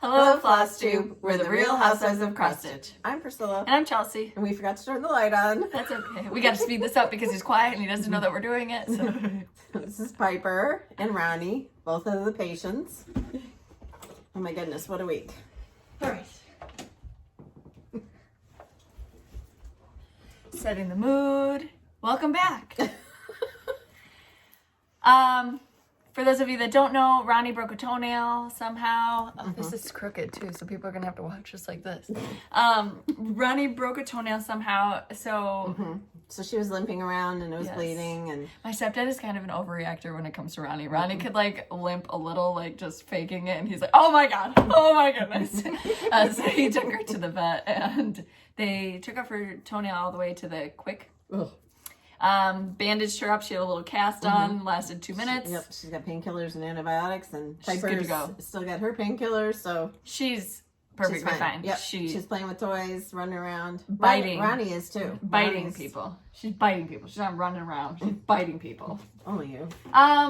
Hello, Flosstube. We're the Real Housewives of Crustage. I'm Priscilla. And I'm Chelsea. And we forgot to turn the light on. That's okay. We got to speed this up because he's quiet and he doesn't know that we're doing it. So. This is Piper and Ronnie, both of the patients. Oh my goodness, what a week. All right. Setting the mood. Welcome back. For those of you that don't know, Ronnie broke a toenail somehow. Oh, this is crooked too, so people are gonna have to watch just like this. Ronnie broke a toenail somehow, so So she was limping around and it was bleeding. And my stepdad is kind of an overreactor when it comes to Ronnie. Ronnie could like limp a little, like just faking it, and he's like, "Oh my god, oh my goodness!" So he took her to the vet, and they took off her toenail all the way to the quick. Ugh. Bandaged her up. She had a little cast on. Lasted 2 minutes. Yep, she's got painkillers and antibiotics, and She's good to go. Still got her painkillers, so she's perfectly fine. Yep, She's playing with toys, running around, biting. Ronnie is too. Biting people. She's biting people. She's not running around. She's biting people. Only you.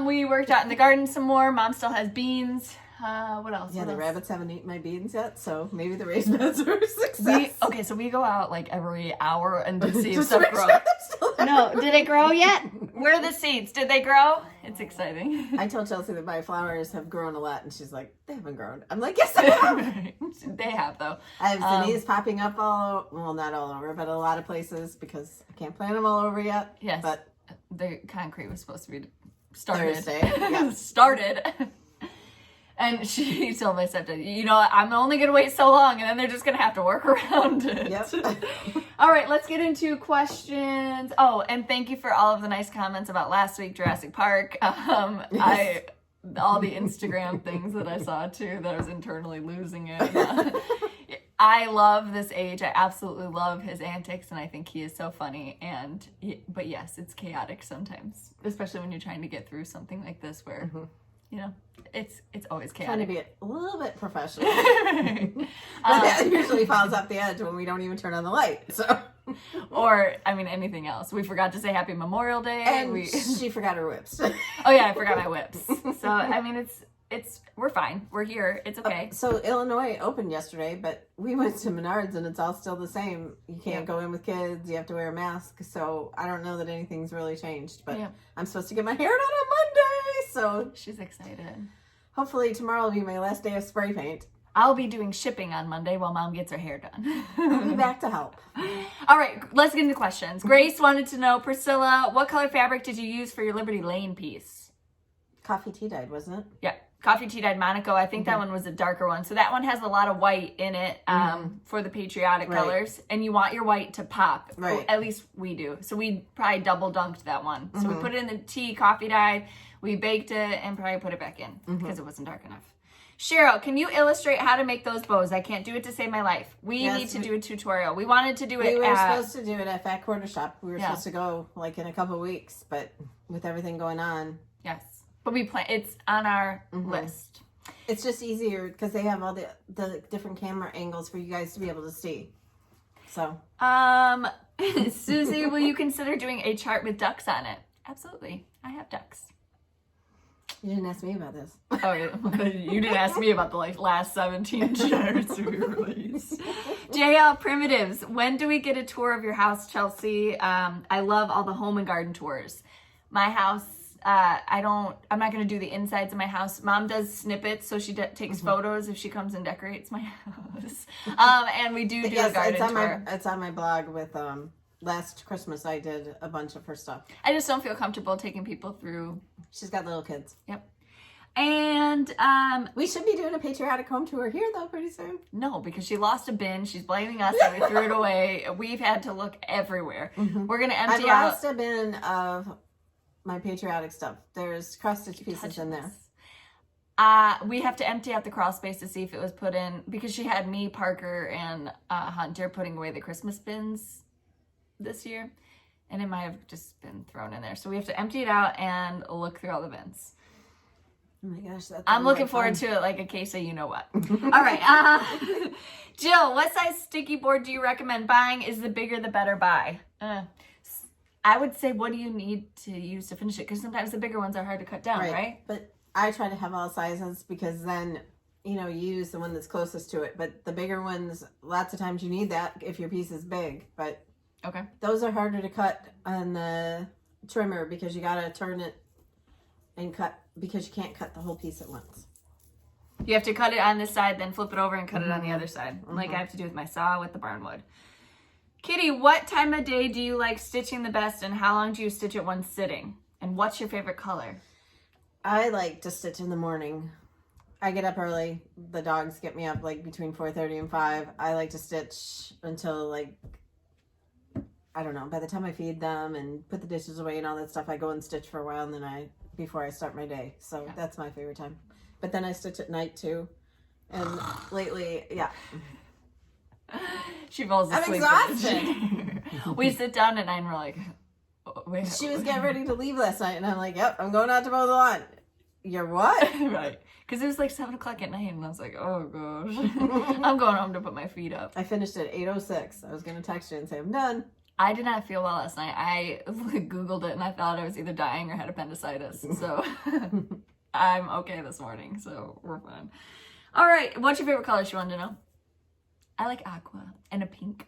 We worked out in the garden some more. Mom still has beans. What else? Yeah, What the else? rabbits haven't eaten my beans yet, so maybe the raised beds are a success. So we go out like every hour and see if Just stuff to make grows. sure they're still there. No, did it grow yet? Where are the seeds? Did they grow? It's exciting. I told Chelsea that my flowers have grown a lot, and she's like, they haven't grown. I'm like, yes, they have. They have though. I have zinnias popping up well, not all over, but a lot of places because I can't plant them all over yet. Yes. But the concrete was supposed to be started. Thursday. Yeah. Started. And she told my stepdad, you know, I'm only going to wait so long and then they're just going to have to work around it. Yep. All right, let's get into questions. Oh, and thank you for all of the nice comments about last week, Jurassic Park. All the Instagram things that I saw too, that I was internally losing it. I love this age. I absolutely love his antics, and I think he is so funny. But yes, it's chaotic sometimes, especially when you're trying to get through something like this where, you know, it's always chaotic. Trying to be a little bit professional. But that usually falls off the edge when we don't even turn on the light. So, or I mean anything else. We forgot to say Happy Memorial Day. And she forgot her whips. Oh yeah, I forgot my whips. So I mean, we're fine. We're here. It's okay. So Illinois opened yesterday, but we went to Menards and it's all still the same. You can't go in with kids. You have to wear a mask. So I don't know that anything's really changed. But I'm supposed to get my hair done on Monday. So she's excited. Hopefully tomorrow will be my last day of spray paint. I'll be doing shipping on Monday while Mom gets her hair done. I'll be back to help. All right, let's get into questions. Grace wanted to know, Priscilla, what color fabric did you use for your Liberty Lane piece? Coffee tea dyed, wasn't it? Yeah, coffee tea dyed Monaco. I think that one was a darker one. So that one has a lot of white in it for the patriotic colors. And you want your white to pop. Right. At least we do. So we probably double dunked that one. So we put it in the tea, coffee dye. We baked it and probably put it back in because it wasn't dark enough. Cheryl, can you illustrate how to make those bows? I can't do it to save my life. We need to do a tutorial. We wanted to do it. We were supposed to do it at Fat Quarter Shop. We were supposed to go like in a couple of weeks, but with everything going on. Yes. But we plan. It's on our list. It's just easier because they have all the different camera angles for you guys to be able to see. So. Susie, will you consider doing a chart with ducks on it? Absolutely. I have ducks. You didn't ask me about this. Oh, you didn't ask me about the last 17 charts we released. JL Primitives, when do we get a tour of your house, Chelsea? I love all the home and garden tours. My house, I'm not going to do the insides of my house. Mom does snippets, so she takes photos if she comes and decorates my house. And we do a garden tour. It's on my blog with, last Christmas I did a bunch of her stuff. I just don't feel comfortable taking people through. She's got little kids. Yep. And we should be doing a patriotic home tour here though pretty soon. No, because she lost a bin. She's blaming us that we threw it away. We've had to look everywhere. We're gonna empty out. I've lost a bin of my patriotic stuff. There's cross stitch pieces in there. We have to empty out the crawl space to see if it was put in because she had me, Parker, and Hunter putting away the Christmas bins this year, and it might have just been thrown in there. So we have to empty it out and look through all the bins. Oh my gosh, I'm looking forward to it like a case of you know what. All right, Jill, what size sticky board do you recommend buying? Is the bigger the better buy? I would say, what do you need to use to finish it? Because sometimes the bigger ones are hard to cut down, right? But I try to have all sizes because then you know, you use the one that's closest to it. But the bigger ones, lots of times you need that if your piece is big. But okay, those are harder to cut on the trimmer because you got to turn it and cut, because you can't cut the whole piece at once. You have to cut it on this side, then flip it over and cut it on the other side, like I have to do with my saw with the barnwood. Kitty, what time of day do you like stitching the best, and how long do you stitch it one sitting? And what's your favorite color? I like to stitch in the morning. I get up early. The dogs get me up like between 4:30 and 5. I like to stitch until like, I don't know, by the time I feed them and put the dishes away and all that stuff, I go and stitch for a while, and then before I start my day. So that's my favorite time. But then I stitch at night too. And lately, yeah. She falls asleep. I'm exhausted. We sit down at 9 and we're like, oh, wait. She was getting ready to leave last night, and I'm like, yep, I'm going out to mow the lawn. You're what? Right. Because it was like 7 o'clock at night, and I was like, oh gosh. I'm going home to put my feet up. I finished at 8:06. I was going to text you and say, I'm done. I did not feel well last night. I Googled it, and I thought I was either dying or had appendicitis. So I'm okay this morning, so we're fine. All right. What's your favorite color, she wanted to know? I like aqua and a pink.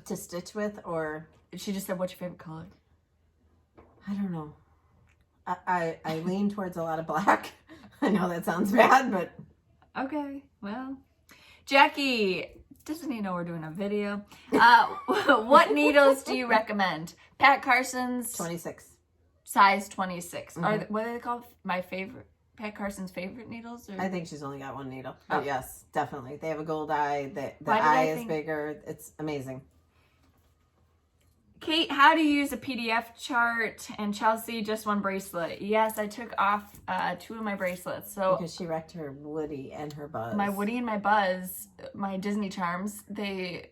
To stitch with, or? She just said, what's your favorite color? I don't know. I lean towards a lot of black. I know that sounds bad, but. Okay, well. Jackie, doesn't he know we're doing a video? What needles do you recommend? Pat Carson's 26. Size 26. Are what are they called? My favorite. Pat Carson's favorite needles? Or? I think she's only got one needle. But yes, definitely. They have a gold eye. The eye is bigger. It's amazing. Kate, how do you use a PDF chart? And Chelsea, just one bracelet. Yes, I took off 2 of my bracelets. So because she wrecked her Woody and her Buzz. My Woody and my Buzz, my Disney charms, they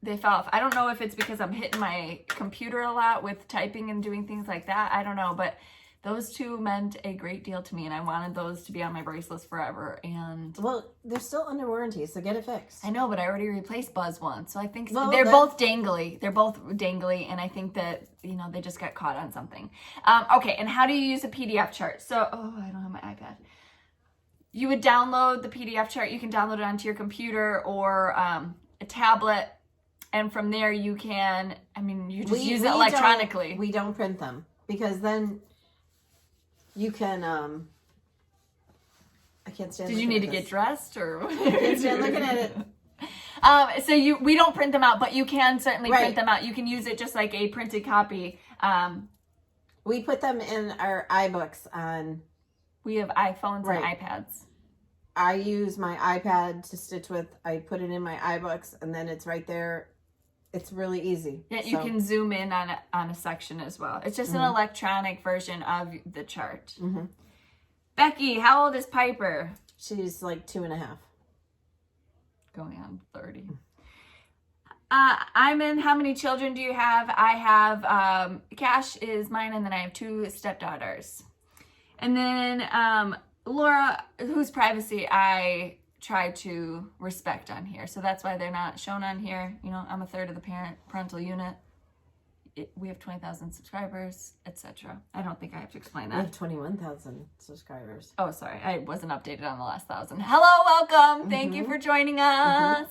fell off. I don't know if it's because I'm hitting my computer a lot with typing and doing things like that. I don't know, but those 2 meant a great deal to me, and I wanted those to be on my bracelets forever. And well, they're still under warranty, so get it fixed. I know, but I already replaced Buzz once, so I think they're both dangly. They're both dangly, and I think that, you know, they just got caught on something. Okay, and how do you use a PDF chart? So, I don't have my iPad. You would download the PDF chart. You can download it onto your computer or a tablet, and from there you can, you just use it electronically. We don't print them, because then you can, I can't stand. Did you need to get dressed, or? I can't stand looking at it. So we don't print them out, but you can certainly print them out. You can use it just like a printed copy. We put them in our iBooks on. We have iPhones and iPads. I use my iPad to stitch with. I put it in my iBooks, and then it's right there. It's really easy. Yeah, you can zoom in on a section as well. It's just an electronic version of the chart. Becky, how old is Piper? She's like 2.5. Going on 30. I'm in. How many children do you have? I have, Cash is mine, and then I have 2 stepdaughters. And then Laura, whose privacy I try to respect on here, so that's why they're not shown on here. You know, I'm a third of the parental unit. We have 20,000 subscribers, etc. I don't think I have to explain that. We have 21,000 subscribers. Oh, sorry, I wasn't updated on the last 1,000. Hello, welcome. Thank you for joining us.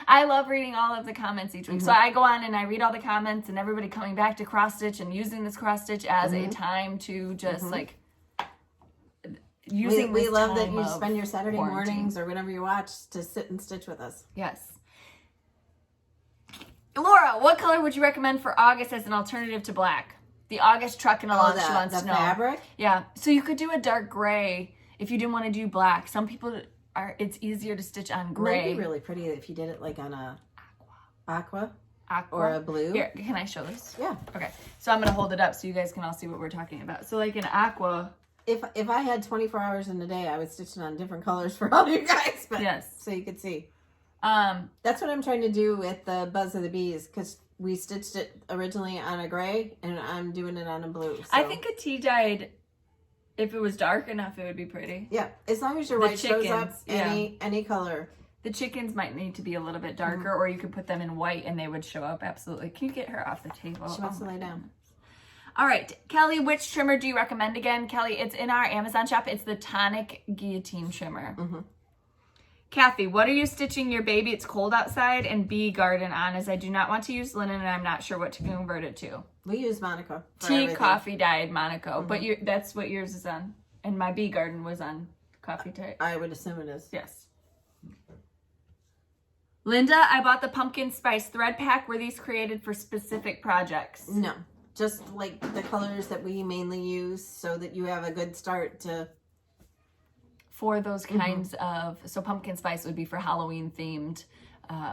I love reading all of the comments each week. So I go on and I read all the comments, and everybody coming back to cross stitch and using this cross stitch as a time to just like. We love that you spend your Saturday mornings or whenever you watch to sit and stitch with us. Yes. Laura, what color would you recommend for August as an alternative to black? The August trucking along, she wants to know. Fabric? Yeah. So you could do a dark gray if you didn't want to do black. Some people it's easier to stitch on gray. It might be really pretty if you did it like on a aqua or a blue. Here, can I show this? Yeah. Okay. So I'm going to hold it up so you guys can all see what we're talking about. So like an aqua. If I had 24 hours in a day, I would stitch it on different colors for all you guys. But yes. So you could see. That's what I'm trying to do with the Buzz of the Bees, because we stitched it originally on a gray, and I'm doing it on a blue. So. I think a tea dyed, if it was dark enough, it would be pretty. Yeah, as long as your white shows up any color. The chickens might need to be a little bit darker, or you could put them in white and they would show up. Absolutely. Can you get her off the table? She wants to lay down. All right, Kelly, which trimmer do you recommend again? Kelly, it's in our Amazon shop. It's the Tonic Guillotine Trimmer. Kathy, what are you stitching your baby it's cold outside and bee garden on, as I do not want to use linen and I'm not sure what to convert it to. We use Monaco. Tea, coffee dyed Monaco, but that's what yours is on. And my bee garden was on coffee dyed. I would assume it is. Yes. Linda, I bought the pumpkin spice thread pack. Were these created for specific projects? No, just like the colors that we mainly use so that you have a good start to... For those kinds of, so pumpkin spice would be for Halloween themed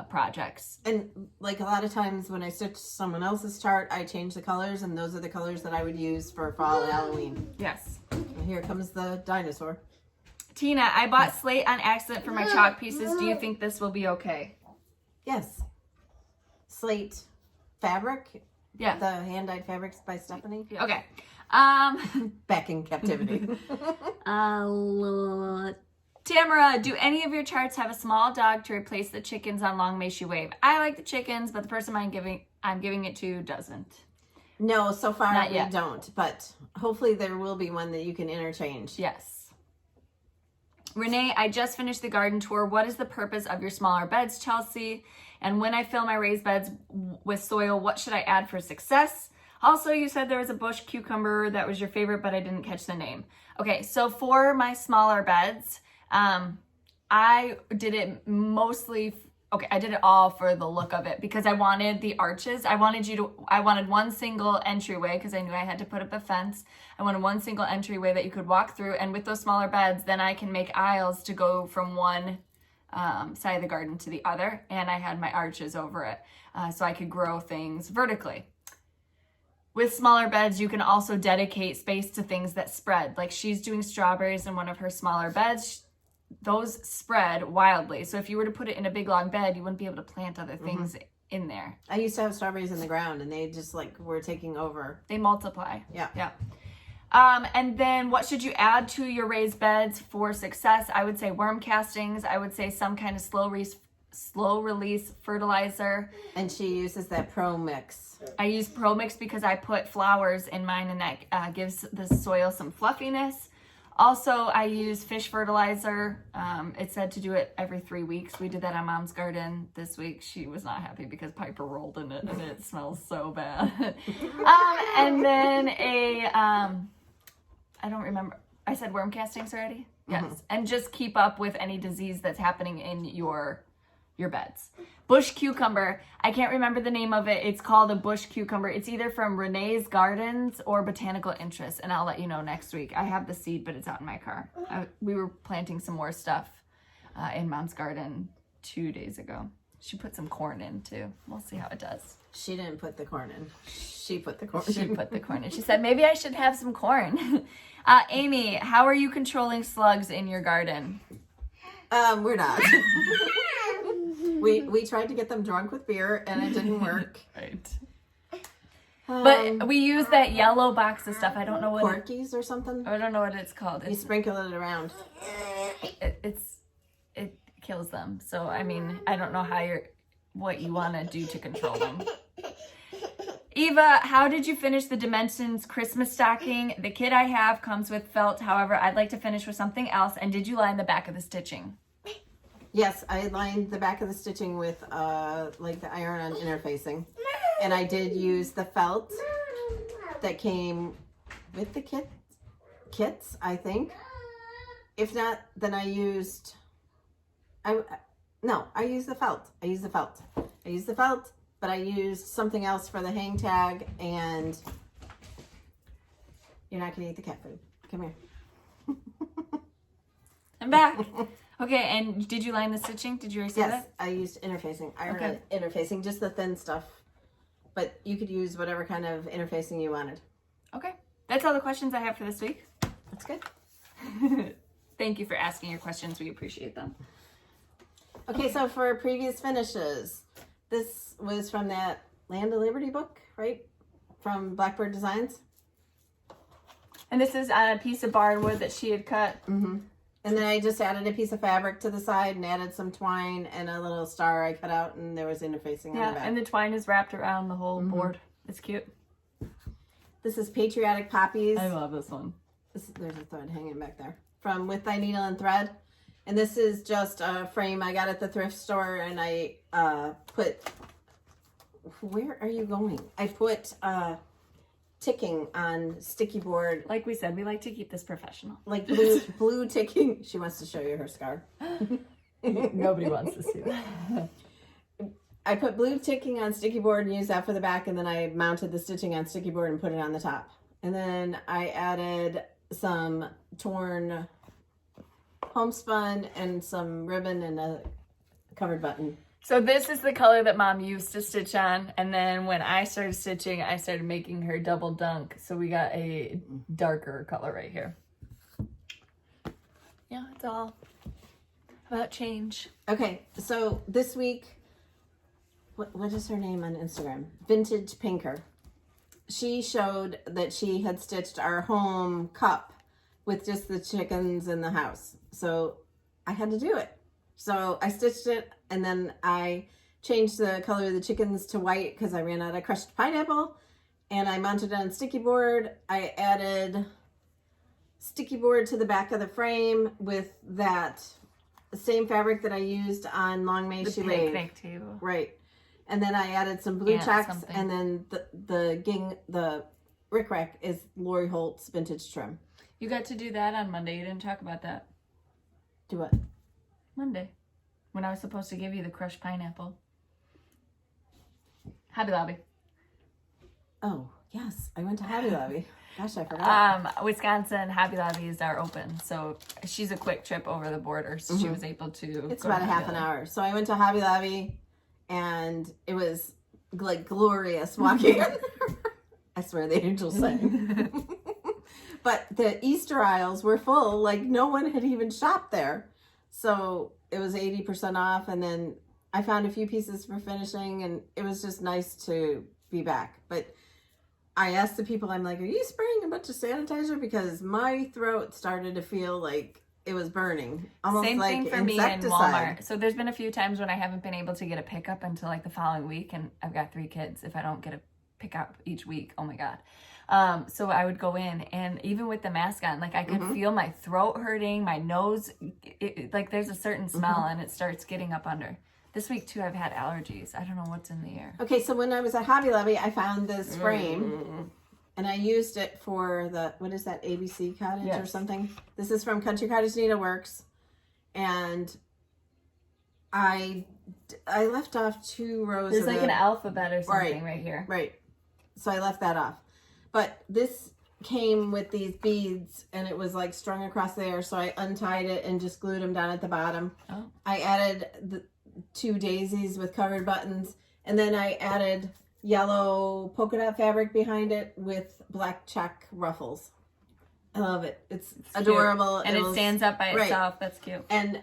projects. And like a lot of times when I stitch someone else's chart, I change the colors, and those are the colors that I would use for fall and Halloween. Yes. And here comes the dinosaur. Tina, I bought slate on accident for my chalk pieces. Do you think this will be okay? Yes. Slate fabric. Yeah. The hand-dyed fabrics by Stephanie. Yeah. Okay. Back in captivity. Tamara, do any of your charts have a small dog to replace the chickens on Long May She Wave? I like the chickens, but the person I'm giving it to doesn't. No, so far Not we yet. don't, but hopefully there will be one that you can interchange. Yes. Renee, I just finished the garden tour. What is the purpose of your smaller beds, Chelsea? And when I fill my raised beds with soil, what should I add for success? Also, you said there was a bush cucumber that was your favorite, but I didn't catch the name. Okay, so for my smaller beds, I did it mostly, I did it all for the look of it because I wanted the arches. I wanted one single entryway because I knew I had to put up a fence. I wanted one single entryway that you could walk through, and with those smaller beds, then I can make aisles to go from one side of the garden to the other, and I had my arches over it so I could grow things vertically. With smaller beds, you can also dedicate space to things that spread. Like she's doing strawberries in one of her smaller beds. Those spread wildly. So if you were to put it in a big long bed, you wouldn't be able to plant other things in there. I used to have strawberries in the ground and they just like were taking over. They multiply. Yeah. Yeah. And then what should you add to your raised beds for success? I would say worm castings. I would say some kind of slow release fertilizer. And she uses that Pro Mix. I use Pro Mix because I put flowers in mine, and that gives the soil some fluffiness. Also, I use fish fertilizer. It said to do it every 3 weeks. We did that on Mom's garden this week. She was not happy because Piper rolled in it and it smells so bad. And then I don't remember. I said worm castings already? Yes. And just keep up with any disease that's happening in your beds. Bush cucumber. I can't remember the name of it. It's called a bush cucumber. It's either from Renee's Gardens or Botanical Interest, and I'll let you know next week. I have the seed, but it's out in my car. We were planting some more stuff in Mom's garden 2 days ago. She put some corn in too. We'll see how it does. She didn't put the corn in. She put the corn She in. put the corn in. She said, maybe I should have some corn. Amy, how are you controlling slugs in your garden? We're not. We tried to get them drunk with beer and it didn't work. Right. But we use that yellow box of stuff. I don't know what Corkies or something. I don't know what it's called. You sprinkle it around. It kills them. So I mean, I don't know what you want to do to control them. Eva, how did you finish the Dimensions Christmas stocking? The kit I have comes with felt. However, I'd like to finish with something else. And did you line the back of the stitching? Yes, I lined the back of the stitching with like the iron-on interfacing. And I did use the felt that came with the kits, I think. If not, then I used the felt. I used the felt, but I used something else for the hang tag, and you're not gonna eat the cat food. Come here. I'm back. Okay, and did you line the stitching? Did you already say that? Yes, I used interfacing. Iron interfacing, just the thin stuff. But you could use whatever kind of interfacing you wanted. Okay. That's all the questions I have for this week. That's good. Thank you for asking your questions. We appreciate them. Okay, so for previous finishes, this was from that Land of Liberty book, right? From Blackbird Designs. And this is on a piece of barnwood that she had cut. Mm-hmm. And then I just added a piece of fabric to the side and added some twine and a little star I cut out, and there was interfacing on the back. Yeah, and the twine is wrapped around the whole board. It's cute. This is Patriotic Poppies. I love this one. There's a thread hanging back there. From With Thy Needle and Thread. And this is just a frame I got at the thrift store, and I put, where are you going? I put ticking on sticky board. Like we said, we like to keep this professional. Like blue ticking. She wants to show you her scar. Nobody wants to see that. I put blue ticking on sticky board and used that for the back, and then I mounted the stitching on sticky board and put it on the top. And then I added some torn homespun and some ribbon and a covered button. So this is the color that Mom used to stitch on, and then when I started stitching, I started making her double dunk, so we got a darker color right here. Yeah, it's all about change. Okay, so this week, what is her name on Instagram? Vintage Pinker. She showed that she had stitched our home cup with just the chickens in the house. So I had to do it. So I stitched it, and then I changed the color of the chickens to white because I ran out of crushed pineapple, and I mounted it on sticky board. I added sticky board to the back of the frame with that same fabric that I used on Long May She Wave. Picnic table. Right. And then I added some blue checks, and then the rickrack is Lori Holt's vintage trim. You got to do that on Monday. You didn't talk about that. Do what? Monday, when I was supposed to give you the crushed pineapple. Hobby Lobby. Oh, yes. I went to Hobby Lobby. Gosh, I forgot. Wisconsin Hobby Lobbies are open, so she's a quick trip over the border, so she was able to. It's about a half an hour. So I went to Hobby Lobby, and it was like glorious walking in there. I swear the angels sang. But the Easter aisles were full. Like, no one had even shopped there. So it was 80% off, and then I found a few pieces for finishing, and it was just nice to be back. But I asked the people, I'm like, are you spraying a bunch of sanitizer? Because my throat started to feel like it was burning. Almost Same like thing for insecticide. me in Walmart. So there's been a few times when I haven't been able to get a pickup until like the following week, and I've got 3 kids. If I don't get a pickup each week, oh my God. So I would go in, and even with the mask on, like I could feel my throat hurting, my nose, like there's a certain smell and it starts getting up under. This week too, I've had allergies. I don't know what's in the air. Okay, so when I was at Hobby Lobby, I found this frame, and I used it for the, what is that, ABC Cottage or something? This is from Country Cottage Needleworks, and I left off 2 rows There's of like an alphabet or something right here. Right. So I left that off. But this came with these beads, and it was like strung across there, so I untied it and just glued them down at the bottom. Oh. I added the 2 daisies with covered buttons, and then I added yellow polka dot fabric behind it with black check ruffles. I love it. It's adorable. And it stands up by itself. That's cute. And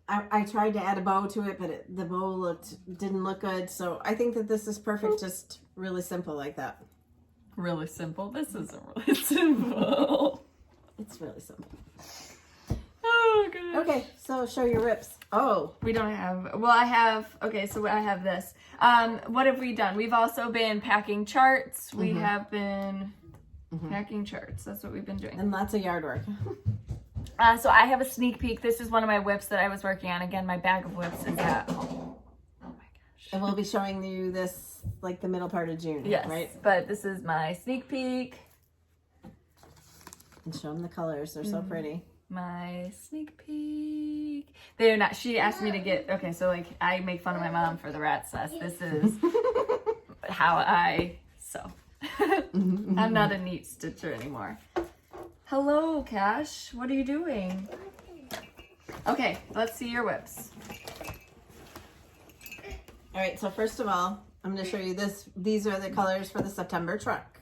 I tried to add a bow to it, but the bow didn't look good. So I think that this is perfect, just really simple like that. Really simple? This isn't really simple. It's really simple. Oh, gosh. Okay, so show your rips. Oh. We don't have, well, I have, okay, so I have this. What have we done? We've also been packing charts. We have been packing charts. That's what we've been doing. And lots of yard work. So I have a sneak peek. This is one of my whips that I was working on. Again, my bag of whips is at home. Oh my gosh. And we'll be showing you this like the middle part of June, right? But this is my sneak peek. And show them the colors. They're so pretty. My sneak peek. They're not, she asked me to get, okay, so like I make fun of my mom for the rat cess. This is how I sew. I'm not a neat stitcher anymore. Hello, Cash. What are you doing? Okay, let's see your whips. All right, so first of all, I'm going to show you this. These are the colors for the September truck.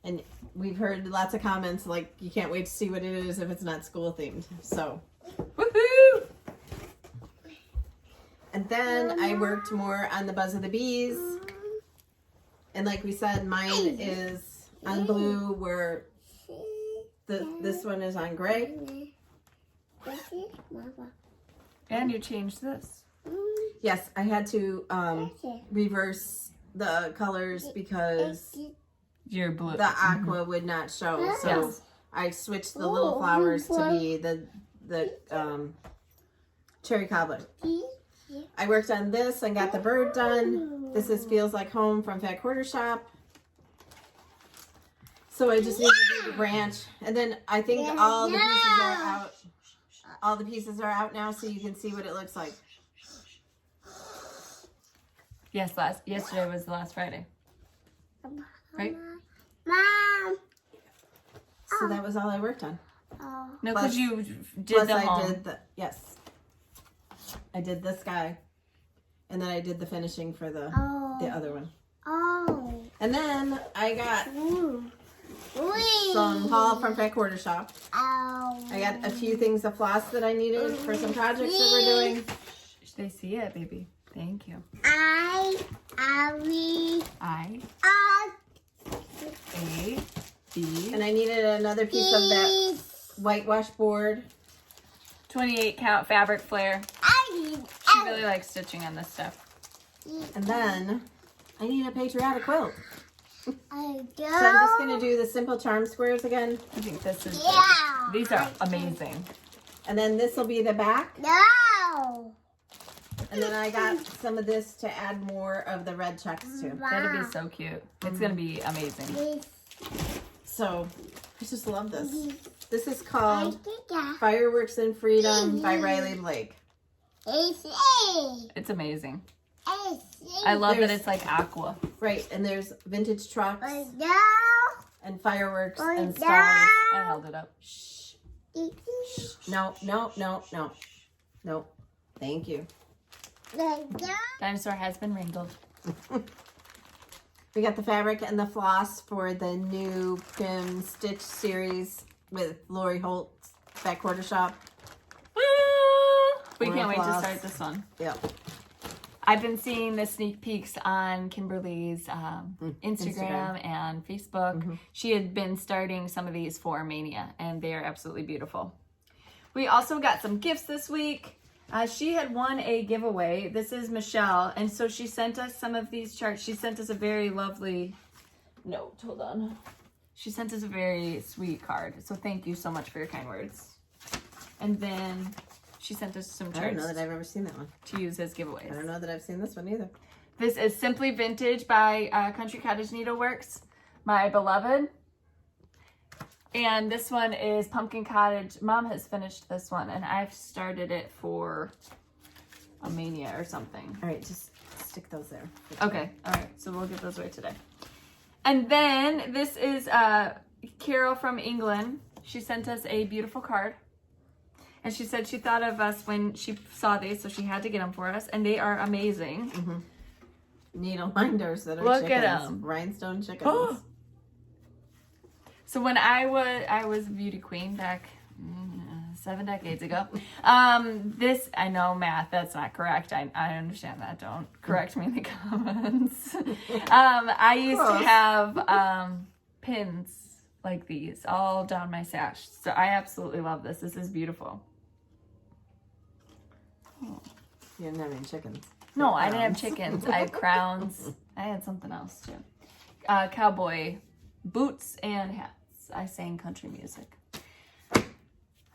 And we've heard lots of comments like you can't wait to see what it is if it's not school themed. So, woohoo! And then I worked more on the Buzz of the Bees. And like we said, mine is on blue where this one is on gray. And you changed this. Yes, I had to reverse the colors because your blue, the aqua would not show. So I switched the little flowers to be the cherry cobbler. I worked on this and got the bird done. This is Feels Like Home from Fat Quarter Shop. So I just need to do the branch. And then I think all the pieces are out. All the pieces are out now, so you can see what it looks like. Yes, yesterday was the last Friday. Right? Mom. So that was all I worked on. No, because you did Plus them all. I did yes. I did this guy. And then I did the finishing for the other one. Oh. And then I got Wee. some haul from Fat Quarter Shop. Oh. I got a few things of floss that I needed for some projects that we're doing. They see it, baby. Thank you. I, A, B. And I needed another piece of that whitewash board. 28 count fabric flare. She really likes stitching on this stuff. And then I need a patriotic quilt. I So I'm just going to do the simple charm squares again. I think this is Yeah. these are amazing. And then this will be the back. No. And then I got some of this to add more of the red checks to. That'll be so cute. It's gonna be amazing. So I just love this. This is called Fireworks and Freedom by Riley Blake. It's amazing. I love that it's like aqua. Right, and there's vintage trucks No. and fireworks and stars. I held it up. Shh. No, no, no, no. No. Thank you. Dinosaur has been wrangled. We got the fabric and the floss for the new Prim Stitch series with Lori Holt's Fat Quarter Shop. We More can't wait to floss. start this one. Yep. I've been seeing the sneak peeks on Kimberly's Instagram and Facebook. She had been starting some of these for Mania, and they are absolutely beautiful. We also got some gifts this week. She had won a giveaway. This is Michelle, and so she sent us some of these charts. She sent us a very lovely note. Hold on. She sent us a very sweet card, so thank you so much for your kind words. And then she sent us some I don't charts know that I've ever seen that one. to use as giveaways. I don't know that I've seen this one either. This is Simply Vintage by Country Cottage Needleworks, my beloved. And this one is Pumpkin Cottage. Mom has finished this one, and I've started it for a Mania or something. All right, just stick those there. Okay, all right. So we'll get those away today. And then this is Carol from England. She sent us a beautiful card. And she said she thought of us when she saw these, so she had to get them for us. And they are amazing. Needle minders that are Look chickens. at 'em. Rhinestone chickens. So when I was a beauty queen back 7 decades ago, this, I know math, that's not correct. I understand that. Don't correct me in the comments. I used to have pins like these all down my sash. So I absolutely love this. This is beautiful. You didn't have any chickens. No, I didn't have chickens. I had crowns. I had something else too. Cowboy boots and hats. I sang country music.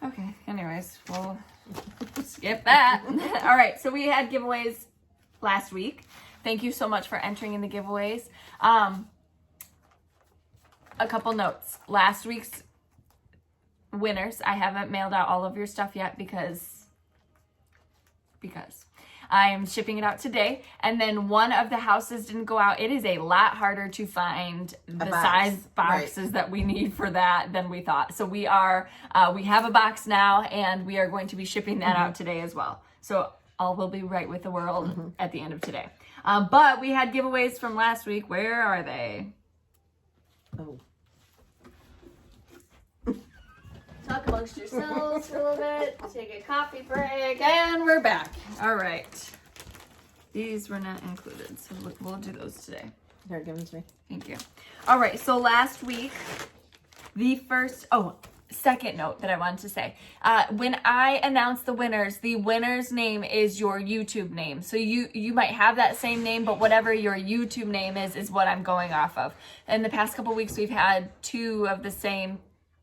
Okay, anyways, we'll skip that. All right, so we had giveaways last week. Thank you so much for entering in the giveaways. A couple notes. Last week's winners, I haven't mailed out all of your stuff yet because I am shipping it out today. And then one of the houses didn't go out. It is a lot harder to find the size boxes that we need for that than we thought. So we have a box now, and we are going to be shipping that out today as well. So all will be right with the world at the end of today. But we had giveaways from last week. Where are they? Oh. Talk amongst yourselves for a little bit, take a coffee break, and we're back. All right. These were not included, so we'll do those today. Here, give them to me. Thank you. All right, so last week, second note that I wanted to say. When I announce the winner's name is your YouTube name. So you might have that same name, but whatever your YouTube name is what I'm going off of. In the past couple weeks, we've had 2 of the same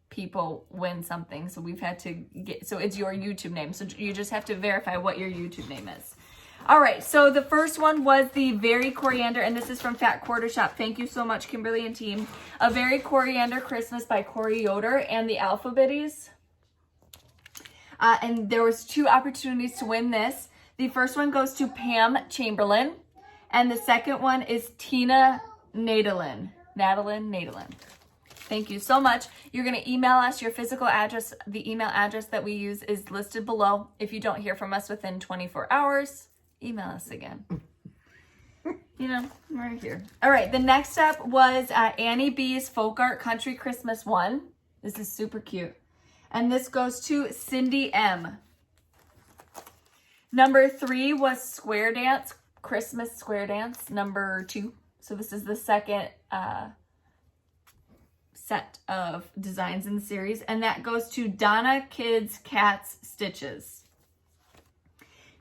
people win something. So we've had to get, so it's your YouTube name. So you just have to verify what your YouTube name is. All right, so the first one was the Very Coriander, and this is from Fat Quarter Shop. Thank you so much, Kimberly and team. A Very Coriander Christmas by Corey Yoder and the Alphabetties. And there was 2 opportunities to win this. The first one goes to Pam Chamberlain, and the second one is Tina Nadalin. Thank you so much. You're going to email us your physical address. The email address that we use is listed below. If you don't hear from us within 24 hours, email us again. You know, we're here. All right, the next up was Annie B's Folk Art Country Christmas one. This is super cute. And this goes to Cindy M. Number 3 was Square Dance, Christmas Square Dance, number 2. So this is the second set of designs in the series. And that goes to Donna Kids Cats Stitches.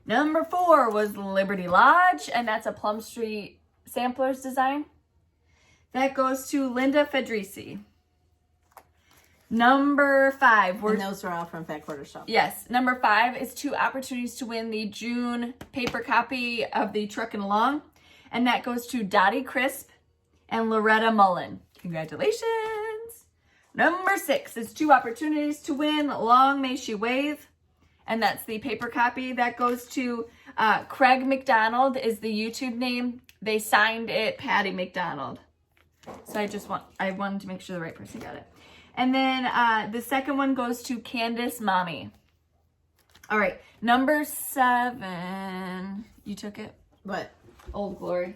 Number 4 was Liberty Lodge, and that's a Plum Street Samplers design. That goes to Linda Fedrisi. Number 5. And those are all from Fat Quarter Shop. Yes. Number 5 is 2 opportunities to win the June paper copy of the Truckin' Along. And that goes to Dottie Crisp and Loretta Mullen. Congratulations. Number 6 is 2 opportunities to win Long May She Wave. And that's the paper copy. That goes to Craig McDonald is the YouTube name. They signed it Patty McDonald. So I wanted to make sure the right person got it. And then the second one goes to Candace Mommy. All right, number 7. You took it? What? Old Glory.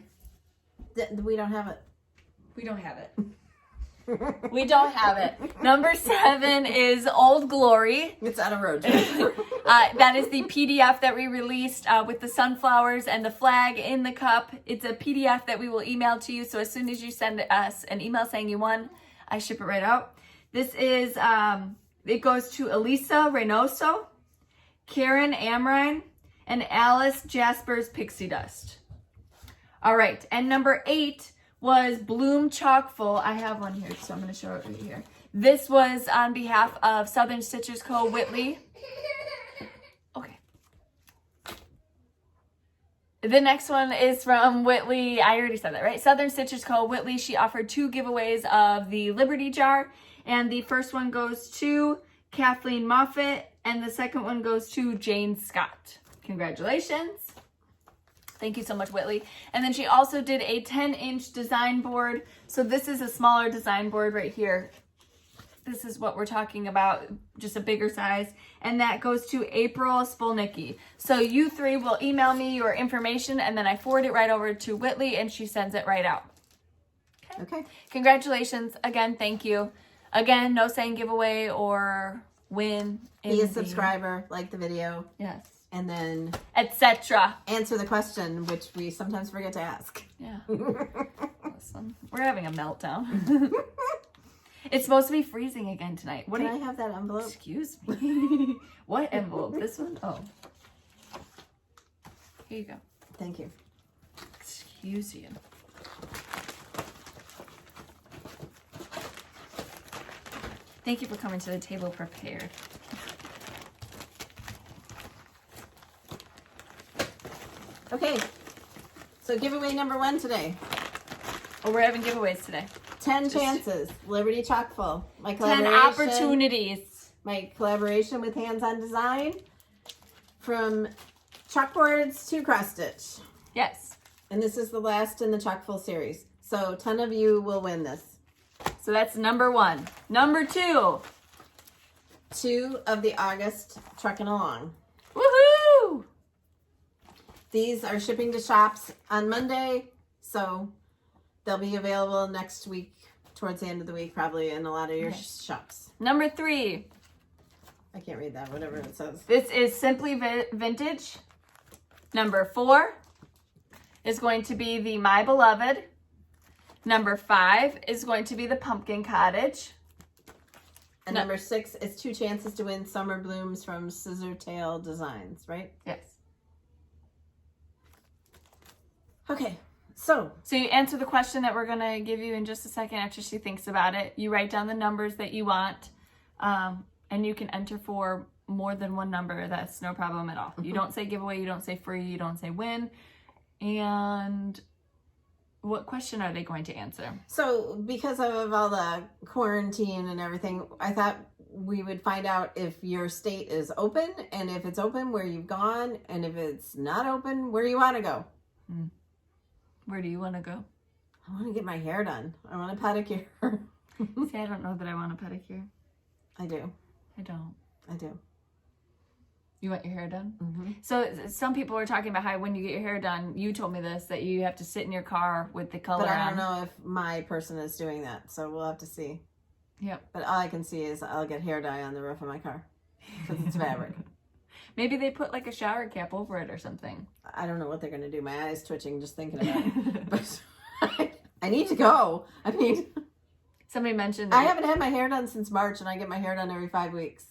We don't have it. We don't have it. We don't have it. Number 7 is Old Glory. It's on a road trip. That is the PDF that we released with the sunflowers and the flag in the cup. It's a PDF that we will email to you. So as soon as you send us an email saying you won, I ship it right out. This is, it goes to Elisa Reynoso, Karen Amrine, and Alice Jasper's Pixie Dust. All right, and number 8 was Bloom Chalkfull. I have one here, so I'm going to show it right here. This was on behalf of Southern Stitchers Co. Whitley. Okay. The next one is from Whitley. I already said that, right? Southern Stitchers Co. Whitley. She offered 2 giveaways of the Liberty Jar. And the first one goes to Kathleen Moffett. And the second one goes to Jane Scott. Congratulations. Thank you so much, Whitley. And then she also did a 10-inch design board. So this is a smaller design board right here. This is what we're talking about, just a bigger size. And that goes to April Spolnicki. So you 3 will email me your information, and then I forward it right over to Whitley, and she sends it right out. Okay. Congratulations. Again, thank you. Again, no saying giveaway or win. Be a subscriber, like the video. Yes. And then etc. Answer the question, which we sometimes forget to ask. Yeah. Listen, we're having a meltdown. It's supposed to be freezing again tonight. Can I have that envelope? Excuse me. What envelope? This one? Oh. Here you go. Thank you. Excuse you. Thank you for coming to the table prepared. Okay. So giveaway number 1 today. Oh, we're having giveaways today. 10 chances. Liberty Chalkfull. My 10 opportunities. My collaboration with Hands On Design. From chalkboards to cross stitch. Yes. And this is the last in the Chalkfull series. So 10 of you will win this. So that's number 1. Number 2. 2 of the August Truckin' Along. Woohoo! These are shipping to shops on Monday, so they'll be available next week, towards the end of the week, probably in a lot of your shops. Number 3. I can't read that, whatever it says. This is Simply Vintage. Number 4 is going to be the My Beloved. Number 5 is going to be the Pumpkin Cottage. And number 6 is 2 chances to win Summer Blooms from Scissortail Designs, right? Yes. Okay, so you answer the question that we're going to give you in just a second after she thinks about it. You write down the numbers that you want And you can enter for more than one number. That's no problem at all. You don't say giveaway, you don't say free, you don't say win. And what question are they going to answer? So because of all the quarantine and everything, I thought we would find out if your state is open, and if it's open, where you've gone, and if it's not open, where you want to go. Where do you want to go? I want to get my hair done. I want a pedicure. See, I don't know that I want a pedicure. I do. I don't. I do. You want your hair done? Mm-hmm. So some people were talking about how when you get your hair done, you told me this, that you have to sit in your car with the color But I on. don't know if my person is doing that, so we'll have to see. Yep. But all I can see is I'll get hair dye on the roof of my car because it's fabric. Maybe they put like a shower cap over it or something. I don't know what they're going to do. My eye's twitching just thinking about it. But I need to go. I mean, Somebody mentioned I haven't had my hair done since March, and I get my hair done every 5 weeks.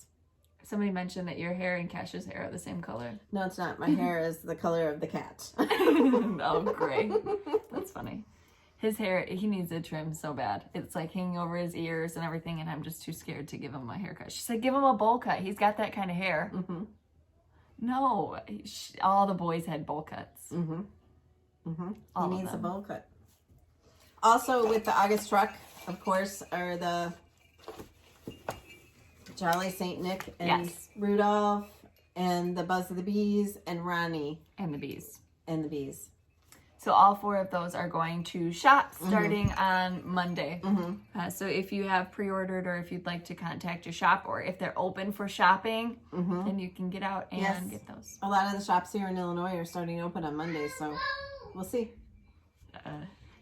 Somebody mentioned that your hair and Cash's hair are the same color. No, it's not. My hair is the color of the cat. Oh, great. That's funny. His hair, he needs a trim so bad. It's like hanging over his ears and everything, and I'm just too scared to give him a haircut. She said, give him a bowl cut. He's got that kind of hair. Mm-hmm. No, all the boys had bowl cuts. Mm-hmm. Mm-hmm. All He of needs a them. bowl cut. Also, with the August truck, of course, are the Jolly Saint Nick and Yes. Rudolph and the Buzz of the Bees and Ronnie And the bees. and the bees. So all 4 of those are going to shop starting on Monday. Mm-hmm. So if you have pre-ordered, or if you'd like to contact your shop, or if they're open for shopping, then you can get out and Yes. get those. A lot of the shops here in Illinois are starting to open on Monday, so we'll see.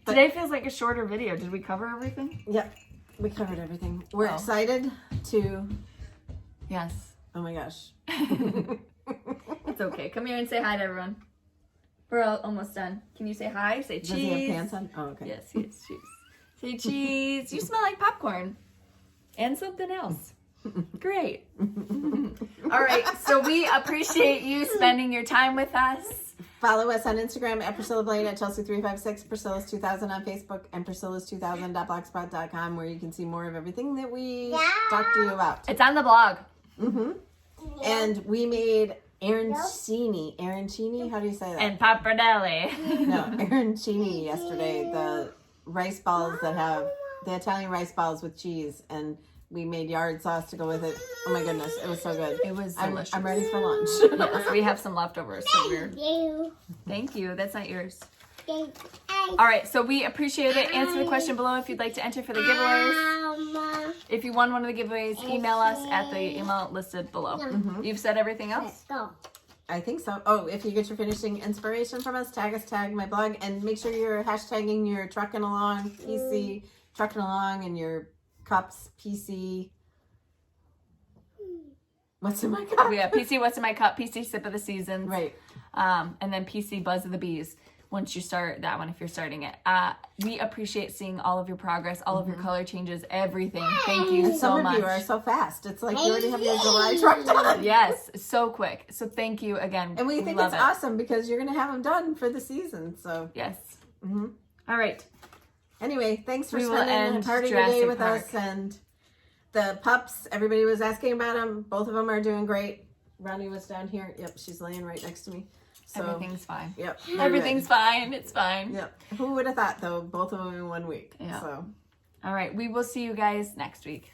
Today feels like a shorter video. Did we cover everything? Yep, we covered everything. We're Oh. excited to... Yes. Oh my gosh. It's okay. Come here and say hi to everyone. We're almost done. Can you say hi? Say cheese. Does he have pants on? Oh, okay. Yes, he has cheese. Say cheese. You smell like popcorn. And something else. Great. All right. So we appreciate you spending your time with us. Follow us on Instagram at Priscilla Blaine, at Chelsea356, Priscilla's2000 on Facebook, and Priscilla's2000.blogspot.com, where you can see more of everything that we talked to you about. It's on the blog. And we made arancini, how do you say that? And pappardelle. No, arancini yesterday, the rice balls that have the Italian rice balls with cheese, and we made yard sauce to go with it. Oh my goodness, it was so good. It was delicious. I'm ready for lunch. Yes, we have some leftovers. So You. thank you. That's not yours. Thank All right, so we appreciate it. Answer the question below if you'd like to enter for the giveaways. If you won one of the giveaways, email us at the email listed below. You've said everything else? Go. I think so. Oh, if you get your finishing inspiration from us, tag us, tag my blog, and make sure you're hashtagging your trucking along, PC, trucking along, and your cups, PC. What's in my cup? We have PC What's in My Cup, PC Sip of the Seasons, Right. and then PC Buzz of the Bees. Once you start that one, if you're starting it, we appreciate seeing all of your progress, all of your color changes, everything. Thank you so Some much. of you are so fast. It's like you already have your July truck done. Yes, so quick. So thank you again. And we think love it's awesome because you're going to have them done for the season. So, Yes. All right. anyway, thanks for We will spending end part of your day Jurassic with Park. us. And the pups, everybody was asking about them. Both of them are doing great. Ronnie was down here. Yep, she's laying right next to me. So, Everything's fine. Yep. Everything's fine. It's fine. Yep. Who would have thought, though, both of them in 1 week. Yeah. So. All right. We will see you guys next week.